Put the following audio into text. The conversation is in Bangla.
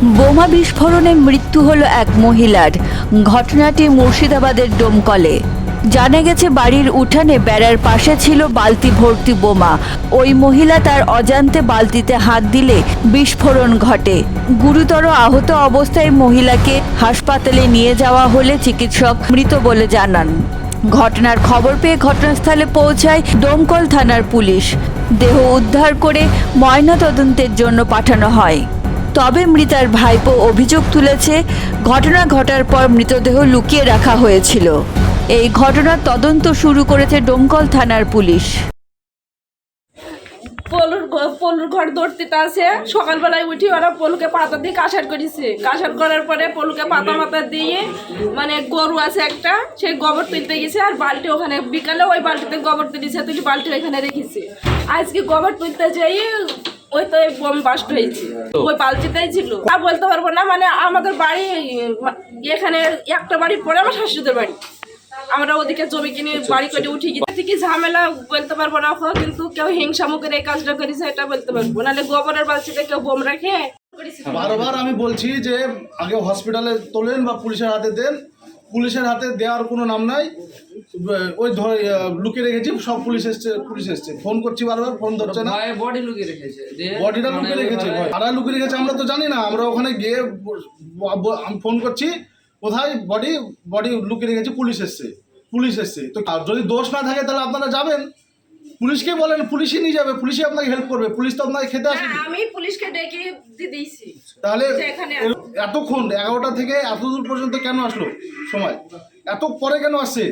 বোমা বিস্ফোরণে মৃত্যু হলো এক মহিলার। ঘটনাটি মুর্শিদাবাদের ডোমকলে। জানা গেছে বাড়ির উঠানে বেড়ার পাশে ছিল বালতি ভর্তি বোমা। ওই মহিলা তার অজান্তে বালতিতে হাত দিলে বিস্ফোরণ ঘটে। গুরুতর আহত অবস্থায় মহিলাকে হাসপাতালে নিয়ে যাওয়া হলে চিকিৎসক মৃত বলে জানান। ঘটনার খবর পেয়ে ঘটনাস্থলে পৌঁছায় দমকল থানার পুলিশ। দেহ উদ্ধার করে ময়নাতদন্তের জন্য পাঠানো হয়। তবে মৃতার ভাইপো অভিযোগ তুলেছে, ঘটনা ঘটার পর মৃতদেহ লুকিয়ে রাখা হয়েছিল। এই ঘটনার তদন্ত শুরু করেছে ডোমকল থানার পুলিশ। পলুর ঘর দৌড়তে আছে। সকালবেলায় উঠি ওরা পলুকে পাতা দিয়ে কাঁসার করেছে। কাঁসার করার পরে পলুকে পাতা মাথা দিয়ে মানে গরু আছে একটা, সেই গোবর তুলতে গেছে। আর বালতি ওখানে বিকালে ওই বালতিতে গোবর তুলেছে, তুলি বালতি ওইখানে রেখেছে। আজকে গোবর তুলতে যাই ওই তো বোম বাস্ট হয়েছে, ওই বালতিতেই ছিল। তা বলতে পারবো না, মানে আমাদের বাড়ি এখানে একটা বাড়ি পরে আমার শাশুড়িদের বাড়ি। আমরা ওদিকে জমি কিনে বাড়ি করে উঠি গেছি। কি ঝামেলা বলতে পারবো না, কিন্তু কেউ হিংসা মুখের এই কাজটা করেছে এটা বলতে পারবো, নাহলে গোবরের বালতিতে কেউ বোম রাখে। বারবার আমি বলছি যে আগে হসপিটালে তোলেন বা পুলিশের হাতে দেন। পুলিশের হাতে দেওয়ার কোনো নাম নাই। ওই ধরে লুকিয়ে রেখেছি, সব পুলিশ এসছে। ফোন করছি বারবার, ফোন ধরছে না। বডি লুকিয়ে রেখেছে, বডিটা লুকিয়ে রেখেছে, কারা লুকিয়ে রেখেছে আমরা তো জানি না। আমরা ওখানে গিয়ে আমি ফোন করছি, কোথায় বডি লুকিয়ে রেখেছে, পুলিশ এসছে। তো যদি দোষ না থাকে তাহলে আপনারা যাবেন, পুলিশকে বলেন, পুলিশই নিয়ে যাবে, পুলিশই আপনাকে হেল্প করবে। পুলিশ তো আপনাকে খেতে আসবে। আমি পুলিশকে ডেকে দিয়ে দিয়েছি। তাহলে এতক্ষণ 11টা থেকে এত দূর পর্যন্ত কেন আসলো সময়? এত পরে কেন আসছে?